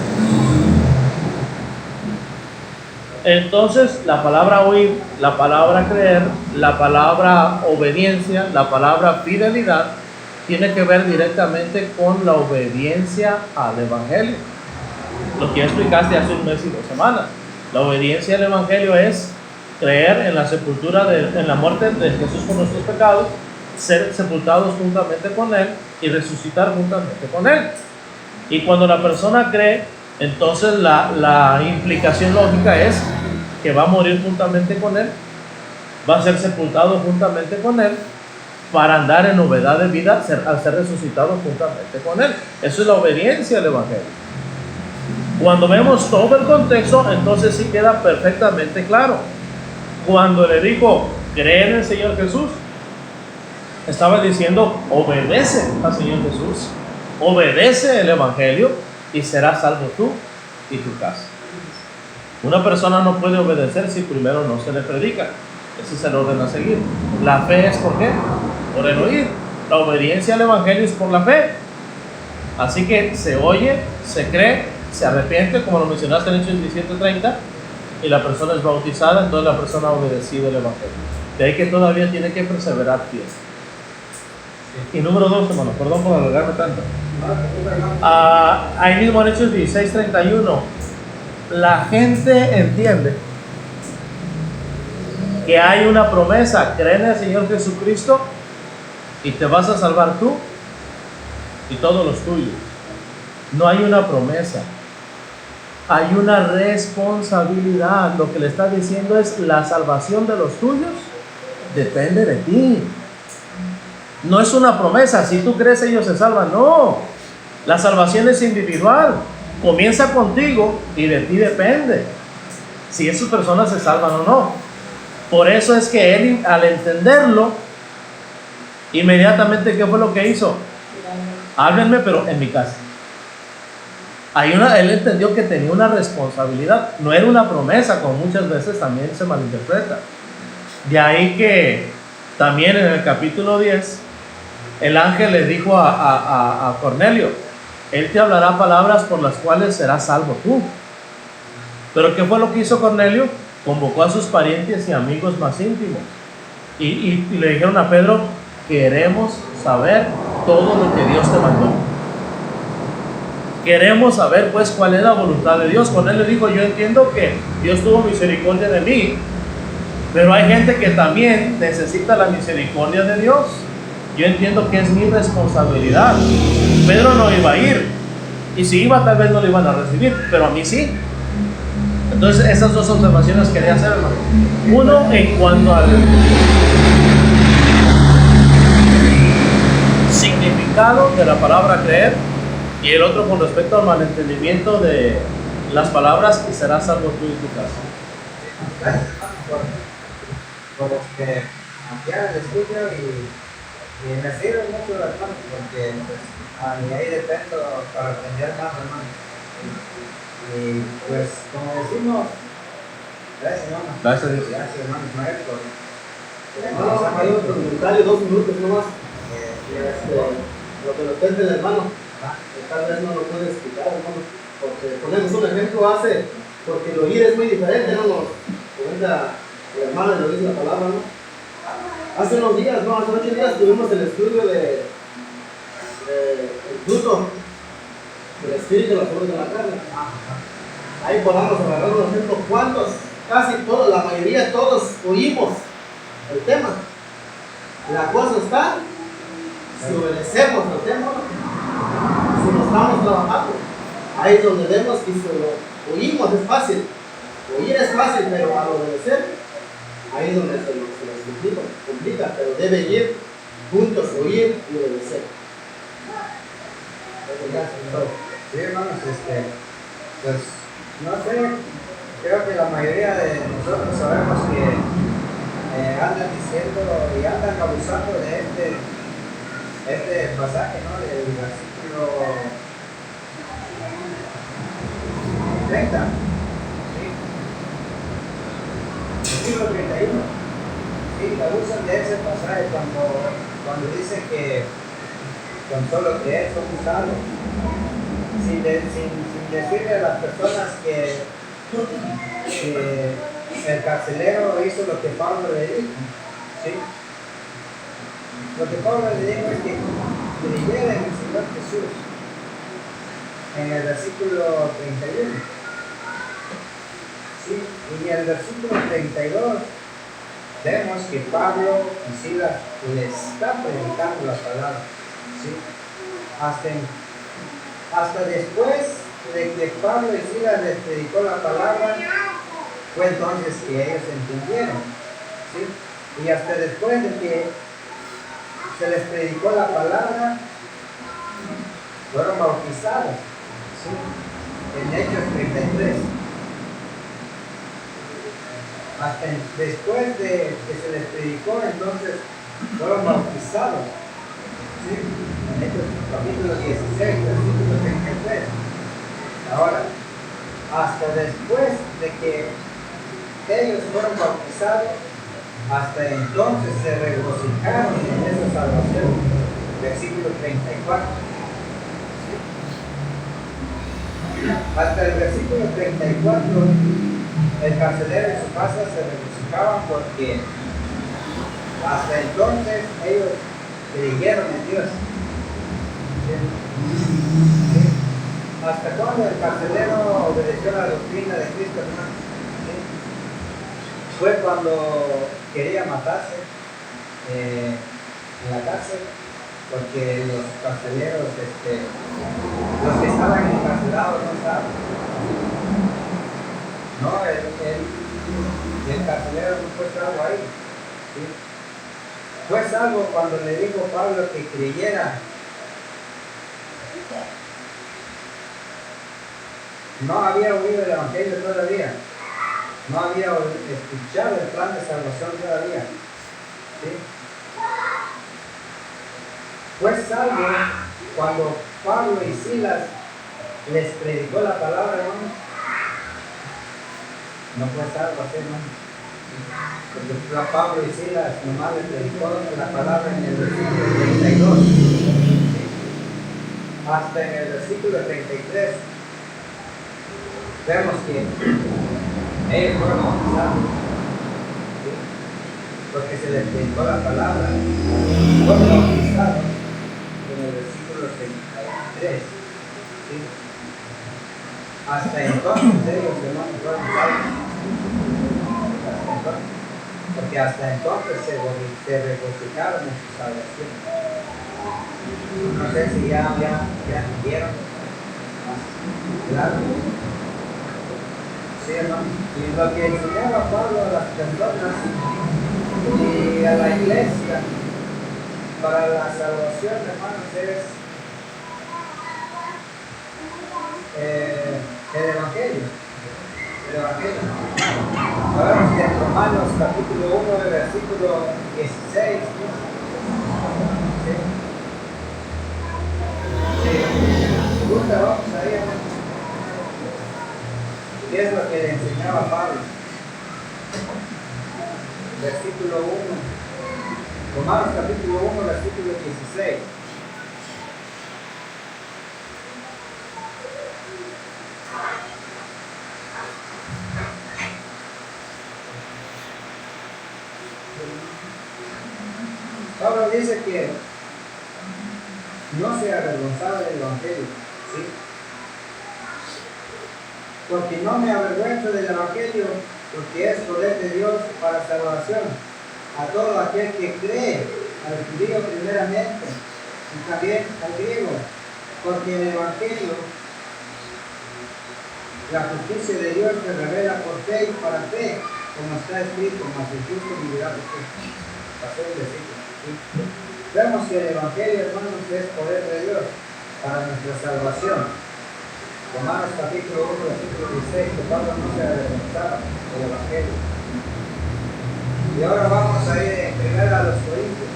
Entonces, la palabra oír, la palabra creer, la palabra obediencia, la palabra fidelidad, tiene que ver directamente con la obediencia al Evangelio. Lo que ya explicaste hace un mes y 2 semanas. La obediencia al Evangelio es creer en la sepultura, en la muerte de Jesús por nuestros pecados, ser sepultados juntamente con Él y resucitar juntamente con Él. Y cuando la persona cree, entonces la implicación lógica es que va a morir juntamente con Él va a ser sepultado juntamente con Él para andar en novedad de vida al ser resucitado juntamente con Él. Eso es la obediencia al Evangelio. Cuando vemos todo el contexto, entonces sí queda perfectamente claro. Cuando le dijo, cree en el Señor Jesús, estaba diciendo, obedece al Señor Jesús, obedece el Evangelio y serás salvo tú y tu casa. Una persona no puede obedecer si primero no se le predica. Ese es el orden a seguir. La fe es ¿por qué? Por el oír. La obediencia al Evangelio es por la fe. Así que se oye, se cree, se arrepiente, como lo mencionaste en Hechos 17:30, y la persona es bautizada, entonces la persona ha obedecido el Evangelio. De ahí que todavía tiene que perseverar fiel. Y número 2, hermano, perdón por alargarme tanto. Ahí mismo en Hechos 16:31, la gente entiende que hay una promesa: cree en el Señor Jesucristo y te vas a salvar tú y todos los tuyos. No hay una promesa, hay una responsabilidad. Lo que le está diciendo es: la salvación de los tuyos depende de ti. No es una promesa, si tú crees ellos se salvan. No, la salvación es individual, comienza contigo y de ti depende si esas personas se salvan o no. Por eso es que él, al entenderlo, inmediatamente, ¿qué fue lo que hizo? Háblenme, pero en mi casa. Él entendió que tenía una responsabilidad, no era una promesa, como muchas veces también se malinterpreta. De ahí que también en el capítulo 10, el ángel le dijo a Cornelio: él te hablará palabras por las cuales serás salvo tú. Pero ¿qué fue lo que hizo Cornelio? Convocó a sus parientes y amigos más íntimos y le dijeron a Pedro: queremos saber todo lo que Dios te mandó. Queremos saber pues cuál es la voluntad de Dios. Cornelio dijo: yo entiendo que Dios tuvo misericordia de mí, pero hay gente que también necesita la misericordia de Dios. Yo entiendo que es mi responsabilidad. Pedro no iba a ir, y si iba tal vez no lo iban a recibir, pero a mí sí. Entonces esas dos observaciones quería hacer, hermano. Uno en cuanto al significado de la palabra creer, y el otro con respecto al malentendimiento de las palabras: y serás salvo tú y tu casa. Gracias, por ampliar el estudio y me sirve mucho, hermano, porque pues, de ahí dependo para aprender más, hermano. Y pues, como decimos, gracias, hermano. Gracias a Dios. Gracias, hermano Ismael, por Hermano, hay otro comentario, 2 minutos nomás. Lo que lo cuenta el hermano, que tal vez no lo puede explicar, hermano, porque ponemos un ejemplo, porque el oír es muy diferente, ¿no? Nos comenta el hermano y lo dice la palabra, ¿no? Hace unos días, no, hace 8 días tuvimos el estudio el fruto del espíritu, la fruta de la carne. Ahí podamos agarrar un ejemplo. ¿Cuántos? Casi todos, la mayoría, todos oímos el tema. La cosa está si obedecemos al tema, si lo estamos trabajando. Ahí es donde vemos que si lo oímos es fácil. Oír es fácil, pero al obedecer, ahí es donde se nos complica, pero debe ir juntos, oír y obedecer. Sí, hermanos, pues no sé, creo que la mayoría de nosotros sabemos que andan diciendo y andan abusando de este pasaje, ¿no? Del versículo 30, ¿sí? Versículo 31. Sí, abusan de ese pasaje cuando dice que con solo creer somos salvos. Sin decirle a las personas que el carcelero hizo lo que Pablo le dijo, ¿sí? Lo que Pablo le dijo es que creyera en el Señor Jesús, en el versículo 31, ¿sí? Y en el versículo 32 vemos que Pablo y Silas le están predicando la palabra, ¿sí? Hasta después de que Pablo y Silas les predicó la palabra, fue entonces que ellos entendieron, ¿sí? Y hasta después de que se les predicó la palabra, fueron bautizados, ¿sí? En Hechos 33. Hasta después de que se les predicó, entonces fueron bautizados, ¿sí? En Hechos capítulo 16, versículo 33. Ahora, hasta después de que ellos fueron bautizados, hasta entonces se regocijaron en esa salvación. Versículo 34. Hasta el versículo 34, el carcelero y su casa se regocijaban porque hasta entonces ellos creyeron en Dios. ¿Sí? ¿Hasta cuándo el carcelero obedeció la doctrina de Cristo, hermano? ¿Sí? Fue cuando quería matarse en la cárcel, porque los carceleros, los que estaban encarcelados no estaban. No, el carcelero no fue salvo ahí. ¿Sí? Fue salvo cuando le dijo Pablo que creyera. No había oído el evangelio todavía. No había escuchado el plan de salvación todavía. ¿Sí? Fue salvo cuando Pablo y Silas les predicó la palabra, hermano. No fue salvo así, hermano. Porque Pablo y Silas nomás les predicó la palabra en el versículo 32. ¿Sí? Hasta en el versículo 33 vemos que ellos fueron bautizados, ¿sí? Porque se les predicó la palabra. Fueron bautizados en el versículo 33. ¿Sí? Hasta entonces ellos, hermanos, fueron salvos. Hasta entonces. Porque hasta entonces se regocijaron en su salvación. No sé si ya vieron. Claro. Sí, hermano. Y lo que enseñaba Pablo a las personas y a la iglesia para la salvación, hermanos, es el Evangelio. El Evangelio. Sabemos que en Romanos capítulo 1, versículo 16. ¿Sí? Si gusta, vamos ahí, hermano. ¿Qué es lo que le enseñaba Pablo? Versículo 1. Romanos capítulo 1, versículo 16. Pablo dice que no se avergonzaba del Evangelio, ¿sí? Porque no me avergüenzo del Evangelio, porque es poder de Dios para salvación a todo aquel que cree, al judío primeramente y también al griego, porque el Evangelio, la justicia de Dios se revela por fe y para fe, como está escrito, mas el justo vivirá por fe. Pasó el versículo. ¿Sí? Vemos que el Evangelio, hermanos, es poder de Dios para nuestra salvación. Romanos capítulo 1, versículo 16, que Pablo no se avergonzaba del Evangelio. Y ahora vamos a ir primero a los Corintios.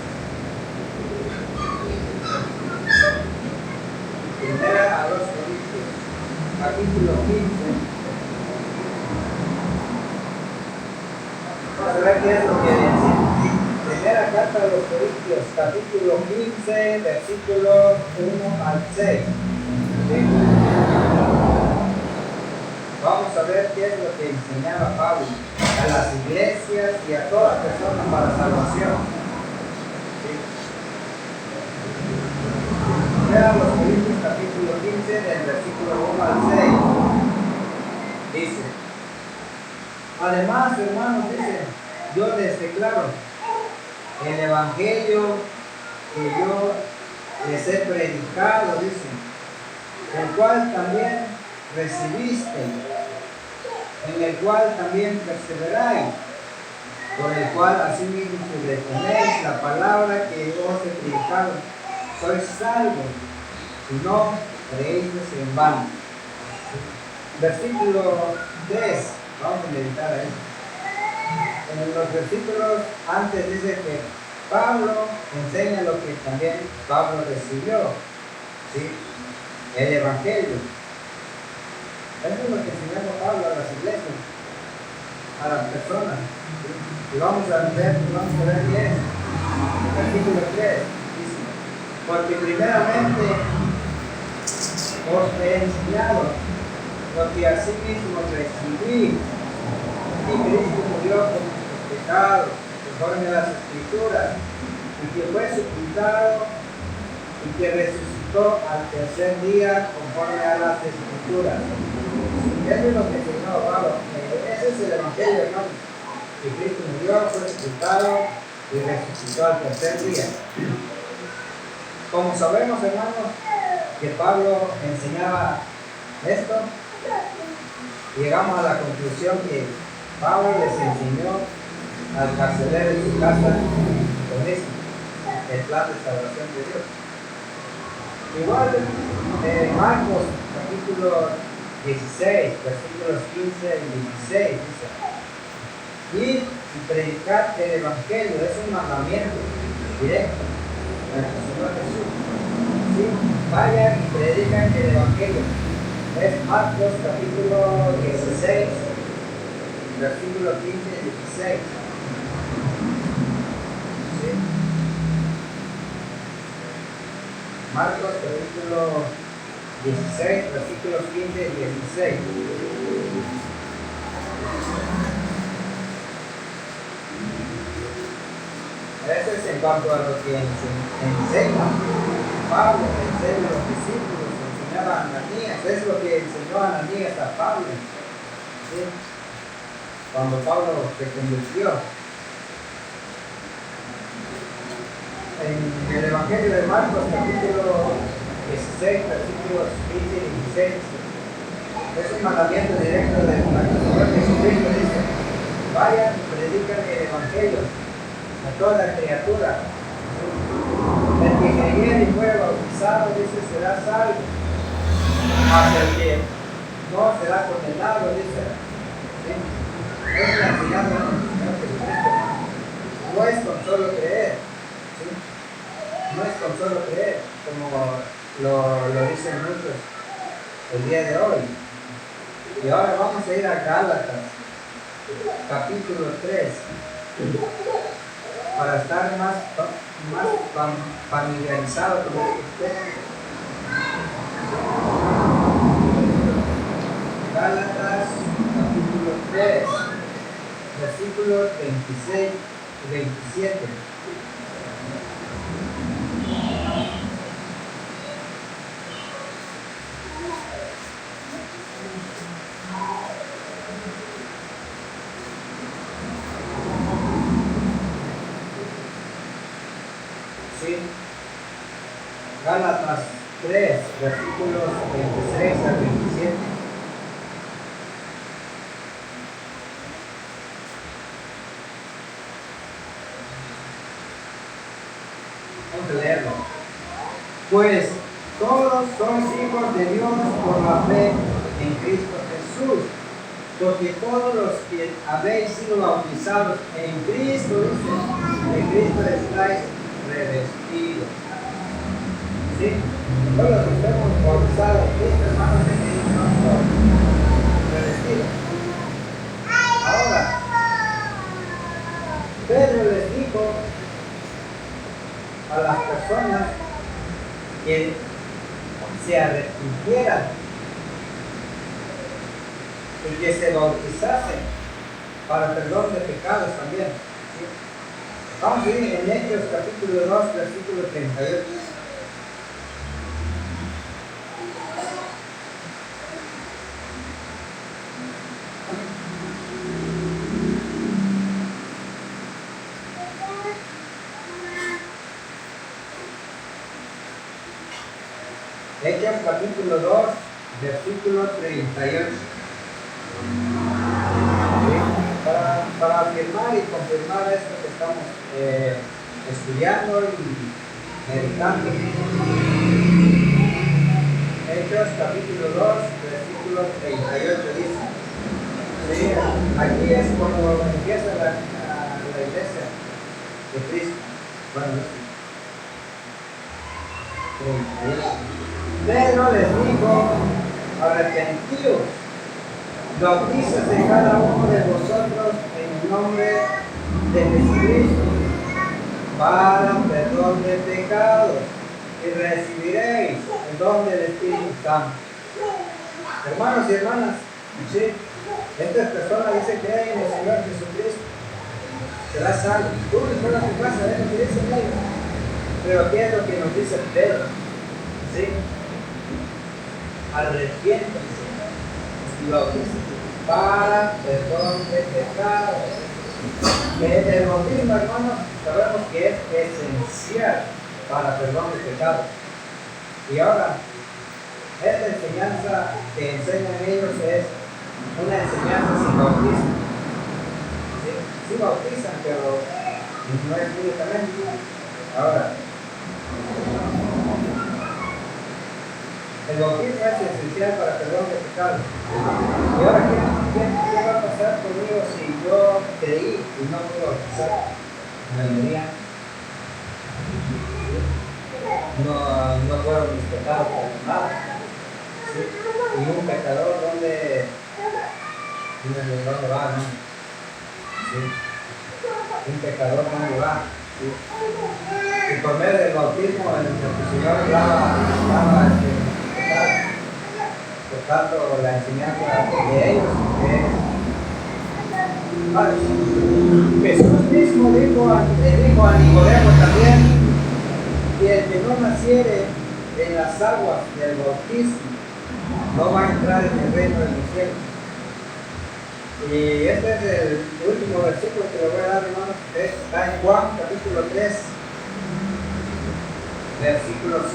Primera a los Corintios, capítulo 15. Vamos a ver qué es lo que dice. Primera carta a los Corintios, capítulo 15, versículo 1 al 6. ¿Sí? Vamos a ver qué es lo que enseñaba Pablo a las iglesias y a todas personas para salvación. ¿Sí? Vean los Corintios capítulo 15 del versículo 1 al 6. Dice: además, hermanos, dice, yo les declaro el evangelio que yo les he predicado, dice, el cual también recibiste, en el cual también perseveráis, por el cual asimismo si retenéis la palabra que os he predicado, sois salvos, si no creéis en vano. Versículo 3, vamos a meditar ahí. En los versículos antes dice que Pablo enseña lo que también Pablo recibió, ¿sí? El Evangelio. Eso es lo que enseñaba Pablo a las iglesias, a las personas. Y vamos a ver bien. Versículo 3 dice: porque primeramente os he enseñado lo que asimismo recibí, que Cristo murió por nuestros pecados, conforme a las Escrituras, y que fue sepultado y que resucitó al tercer día, conforme a las Escrituras. Eso es lo que enseñó Pablo. Ese es el Evangelio, hermanos. Que Cristo murió, fue sepultado y resucitó al tercer día. Como sabemos, hermanos, que Pablo enseñaba esto, llegamos a la conclusión que Pablo les enseñó al carcelero en su casa con esto, el plan de salvación de Dios. Igual Marcos capítulo 16, versículos 15 y 16 dice: ir y predicar el Evangelio es un mandamiento directo de nuestro Señor Jesús. ¿Sí? Vayan y predican el Evangelio. Es Marcos capítulo 16, versículos 15 y 16. ¿Sí? Marcos capítulo 16, versículos 15 y 16. Eso es en cuanto a lo que enseña Pablo, enseña a los discípulos, enseñaba a Ananías. Es lo que enseñó a Ananías a Pablo, ¿sí? Cuando Pablo se convirtió. En el Evangelio de Marcos, capítulo 16, versículos 15 y 16, es un mandamiento directo de nuestro Señor Jesucristo. Dice: vayan y predican el Evangelio a toda criatura. El que creyere y fuere bautizado, dice, será salvo, mas el que no será condenado, dice. ¿Sí? Es la enseñanza de nuestro Señor Jesucristo. No es con solo creer, ¿sí? No es con solo creer, como lo dicen muchos el día de hoy. Y ahora vamos a ir a Gálatas, capítulo 3, para estar más familiarizado con estos temas. Gálatas, capítulo 3, versículos 26 y 27. ¿Sí? Gálatas 3, versículos 26 al 27. Vamos a leerlo. Pues todos sois hijos de Dios por la fe en Cristo Jesús, porque todos los que habéis sido bautizados en Cristo, dice, en Cristo estáis revestidos. ¿Sí? Todos los que estamos bautizados en Cristo, hermanos, en Cristo estamos revestidos. Ahora, Pedro les dijo a las personas que se arrepintieran y que se bautizasen para perdón de pecados también. ¿Sí? Vamos a ir en Hechos capítulo 2, versículo 38. Hechos capítulo 2, versículo 38. ¿Sí? para afirmar y confirmar esto que estamos estudiando y meditando. Hechos capítulo 2, versículo 38 dice. Sí, aquí es cuando empieza la iglesia de Cristo. Bueno, Pedro les dijo: arrepentíos, bautízase cada uno de vosotros en el nombre de Jesucristo para perdón de pecados y recibiréis el don del Espíritu Santo. Hermanos y hermanas, ¿sí? Estas personas dicen que creen en el Señor Jesucristo, será salvo. Tú después a tu casa, es lo que dicen ellos. Pero ¿qué es lo que nos dice Pedro? ¿Sí? Arrepiéntanse y bautícense para perdón de pecados. Que el bautismo, hermanos, sabemos que es esencial para perdón de pecados. Y ahora, esta enseñanza que enseñan ellos es una enseñanza sin bautismo. Sí bautizan, pero no es públicamente. Ahora, el bautismo es esencial para perdón de pecados. Y ahora, ¿qué va a pasar conmigo si yo creí y no puedo bautizar? Mayoría. No fueron mis pecados perdonados. ¿Sí? Y un pecador, ¿dónde va? ¿No? ¿Sí? Un pecador, ¿dónde va? ¿Sí? Y por medio del bautismo, el Señor lava pecado. Por tanto, la enseñanza de ellos es Jesús mismo le dijo a Nicodemo también: y el que no naciere en las aguas del bautismo no va a entrar en el reino de los cielos. Y este es el último versículo que le voy a dar, hermanos. Está en Juan capítulo 3, versículo 5.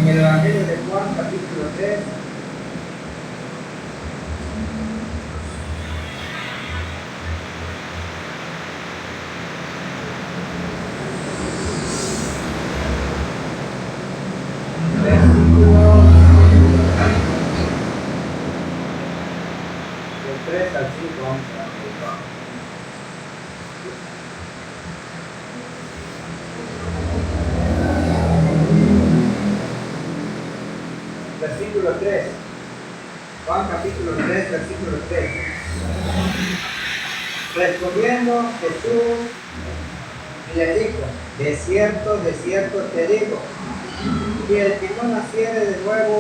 En el Evangelio de Juan capítulo 3, del 3 al 5, vamos a ver. Versículo 3, Juan capítulo 3, versículo 3. Respondiendo Jesús le dijo: de cierto te digo, que el que no naciere de nuevo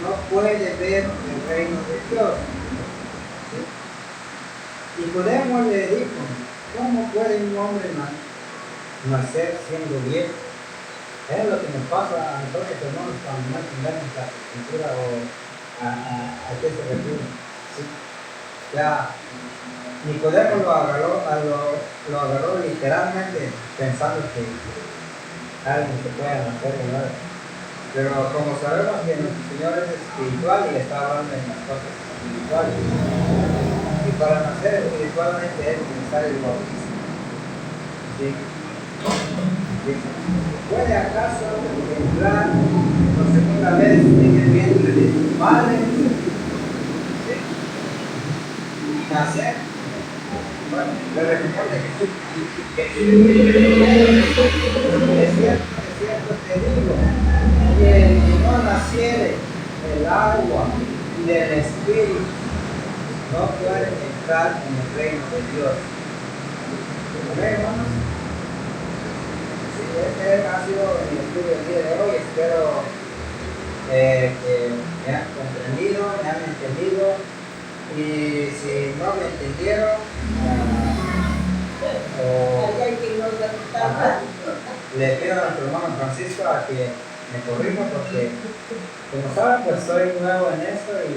no puede ver el reino de Dios. ¿Sí? Nicodemo le dijo: ¿cómo puede un hombre nacer siendo viejo? Es lo que nos pasa a nosotros, hermanos, cuando no entendemos la escritura o a qué se refiere. ¿Sí? Ya, Nicodemo lo agarró literalmente, pensando que alguien se puede nacer de nuevo. Pero como sabemos que nuestro Señor es espiritual y está hablando en las cosas espirituales, y para nacer espiritualmente es necesario el bautismo. ¿Sí? ¿Puede acaso entrar por segunda vez en el vientre de su madre? ¿Sí? ¿Nacer? Bueno, le responde Jesús: es cierto te digo, que el que no naciere del agua y del Espíritu no puede entrar en el reino de Dios. ¿Amén, hermanos? Este ha sido el estudio del día de hoy. Espero que me han comprendido, me han entendido, y si no me entendieron le pido a nuestro hermano Francisco a que me corrija, porque como saben, pues soy nuevo en esto y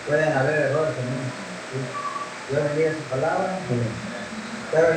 pueden haber errores también. ¿Sí? Dios bendiga su palabra. Pero